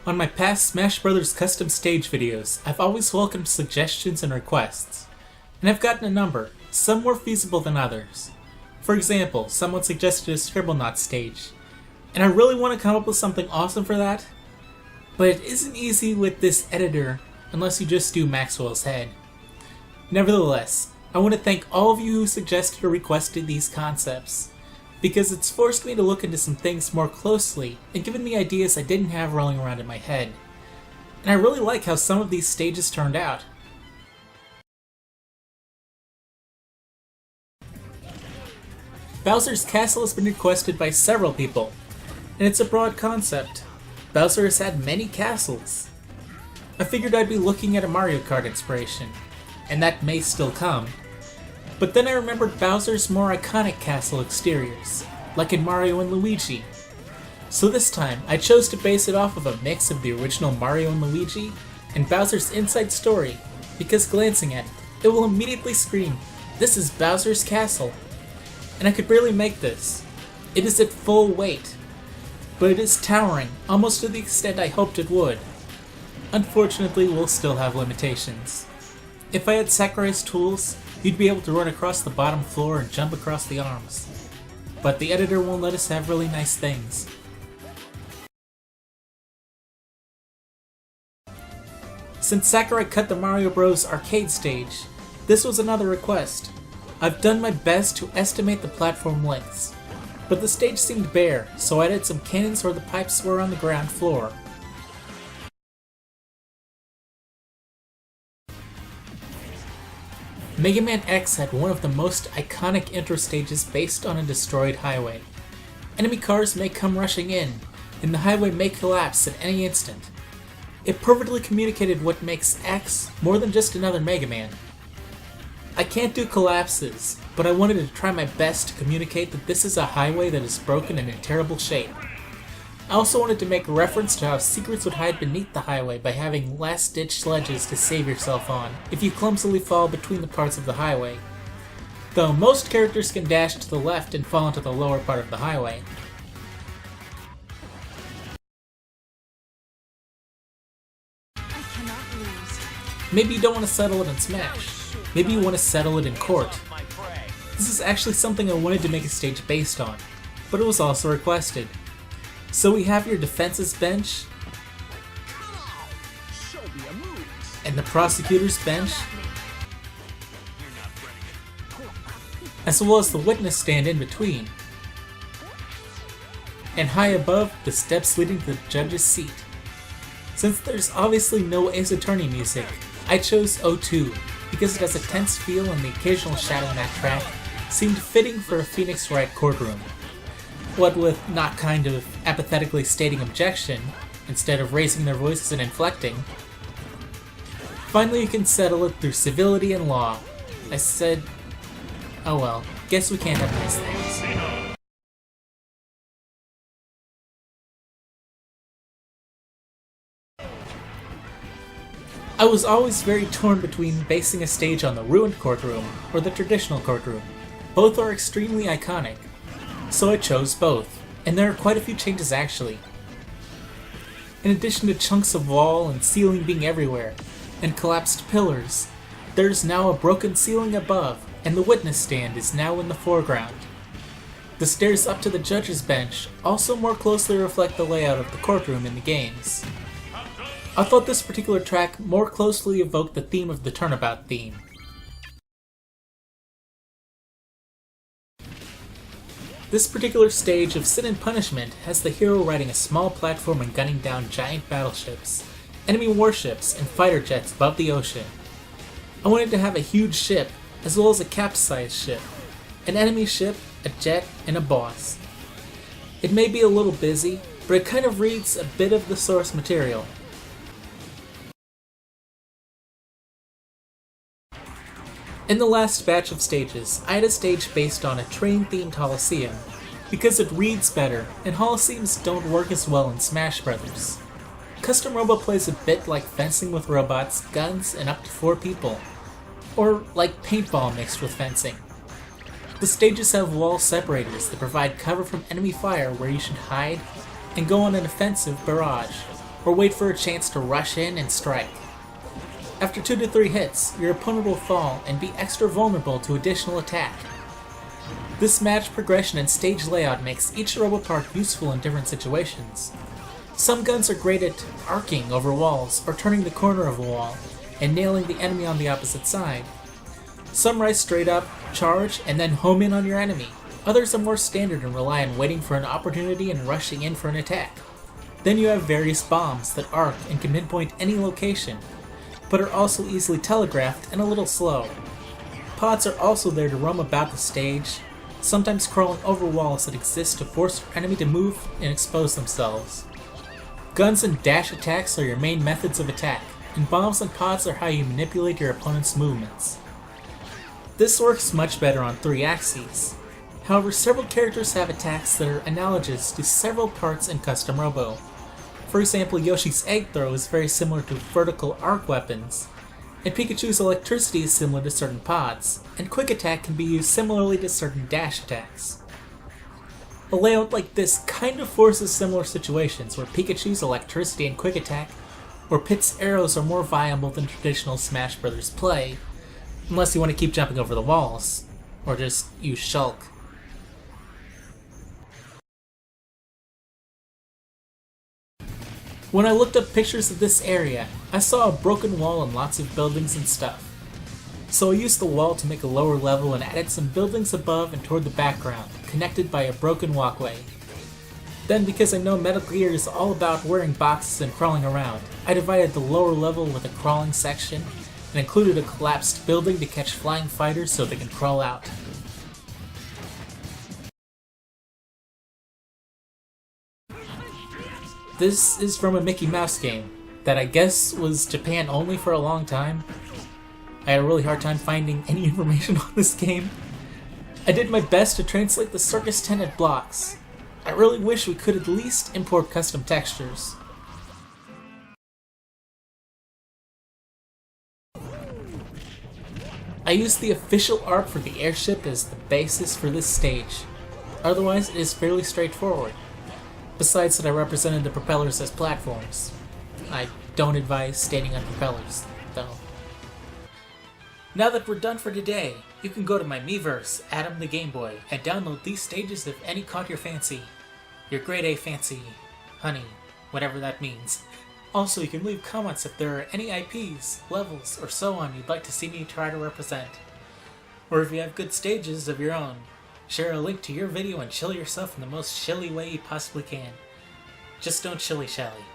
On my past Smash Bros. Custom stage videos, I've always welcomed suggestions and requests, and I've gotten a number, some more feasible than others. For example, someone suggested a Scribblenauts stage, and I really want to come up with something awesome for that, but it isn't easy with this editor unless you just do Maxwell's head. Nevertheless, I want to thank all of you who suggested or requested these concepts, because it's forced me to look into some things more closely and given me ideas I didn't have rolling around in my head. And I really like how some of these stages turned out. Bowser's Castle has been requested by several people, and it's a broad concept. Bowser has had many castles. I figured I'd be looking at a Mario Kart inspiration, and that may still come. But then I remembered Bowser's more iconic castle exteriors, like in Mario and Luigi. So this time, I chose to base it off of a mix of the original Mario and Luigi and Bowser's inside story, because glancing at it, it will immediately scream, "This is Bowser's Castle!" And I could barely make this. It is at full weight, but it is towering, almost to the extent I hoped it would. Unfortunately, we'll still have limitations. If I had Sakurai's tools, you'd be able to run across the bottom floor and jump across the arms. But the editor won't let us have really nice things. Since Sakurai cut the Mario Bros. Arcade stage, this was another request. I've done my best to estimate the platform lengths, but the stage seemed bare, so I added some cannons where the pipes were on the ground floor. Mega Man X had one of the most iconic intro stages based on a destroyed highway. Enemy cars may come rushing in, and the highway may collapse at any instant. It perfectly communicated what makes X more than just another Mega Man. I can't do collapses, but I wanted to try my best to communicate that this is a highway that is broken and in terrible shape. I also wanted to make reference to how secrets would hide beneath the highway by having last-ditch sledges to save yourself on if you clumsily fall between the parts of the highway. Though most characters can dash to the left and fall into the lower part of the highway. Maybe you don't want to settle it in Smash. Maybe you want to settle it in Court. This is actually something I wanted to make a stage based on, but it was also requested. So we have your defense's bench, and the prosecutor's bench, as well as the witness stand in between, and high above, the steps leading to the judge's seat. Since there's obviously no Ace Attorney music, I chose O2 because it has a tense feel and the occasional shouting that track seemed fitting for a Phoenix Wright courtroom. What with not kind of apathetically stating objection, instead of raising their voices and inflecting. Finally you can settle it through civility and law. I said, oh well, guess we can't have nice things. I was always very torn between basing a stage on the ruined courtroom or the traditional courtroom. Both are extremely iconic. So I chose both, and there are quite a few changes actually. In addition to chunks of wall and ceiling being everywhere, and collapsed pillars, there's now a broken ceiling above, and the witness stand is now in the foreground. The stairs up to the judge's bench also more closely reflect the layout of the courtroom in the games. I thought this particular track more closely evoked the theme of the Turnabout theme. This particular stage of Sin and Punishment has the hero riding a small platform and gunning down giant battleships, enemy warships, and fighter jets above the ocean. I wanted to have a huge ship, as well as a capsized ship, an enemy ship, a jet, and a boss. It may be a little busy, but it kind of reads a bit of the source material. In the last batch of stages, I had a stage based on a train-themed Coliseum, because it reads better, and Coliseums don't work as well in Smash Bros. Custom Robo plays a bit like fencing with robots, guns, and up to 4 people, or like paintball mixed with fencing. The stages have wall separators that provide cover from enemy fire where you should hide and go on an offensive barrage, or wait for a chance to rush in and strike. After 2 to 3 hits, your opponent will fall and be extra vulnerable to additional attack. This match progression and stage layout makes each Robo part useful in different situations. Some guns are great at arcing over walls or turning the corner of a wall and nailing the enemy on the opposite side. Some rise straight up, charge, and then home in on your enemy. Others are more standard and rely on waiting for an opportunity and rushing in for an attack. Then you have various bombs that arc and can pinpoint any location, but are also easily telegraphed and a little slow. Pods are also there to roam about the stage, sometimes crawling over walls that exist to force your enemy to move and expose themselves. Guns and dash attacks are your main methods of attack, and bombs and pods are how you manipulate your opponent's movements. This works much better on 3 axes. However, several characters have attacks that are analogous to several parts in Custom Robo. For example, Yoshi's egg throw is very similar to vertical arc weapons, and Pikachu's electricity is similar to certain pods, and quick attack can be used similarly to certain dash attacks. A layout like this kind of forces similar situations where Pikachu's electricity and quick attack or Pit's arrows are more viable than traditional Smash Bros. Play, unless you want to keep jumping over the walls, or just use Shulk. When I looked up pictures of this area, I saw a broken wall and lots of buildings and stuff. So I used the wall to make a lower level and added some buildings above and toward the background, connected by a broken walkway. Then, because I know Metal Gear is all about wearing boxes and crawling around, I divided the lower level with a crawling section and included a collapsed building to catch flying fighters so they can crawl out. This is from a Mickey Mouse game that I guess was Japan only for a long time. I had a really hard time finding any information on this game. I did my best to translate the circus tenant blocks. I really wish we could at least import custom textures. I used the official art for the airship as the basis for this stage. Otherwise, it is fairly straightforward. Besides that I represented the propellers as platforms. I don't advise standing on propellers, though. Now that we're done for today, you can go to my Miiverse, AdamTheGameBoy, and download these stages if any caught your fancy. Your grade A fancy, honey, whatever that means. Also, you can leave comments if there are any IPs, levels, or so on you'd like to see me try to represent. Or if you have good stages of your own, share a link to your video and chill yourself in the most chilly way you possibly can. Just don't shilly-shally.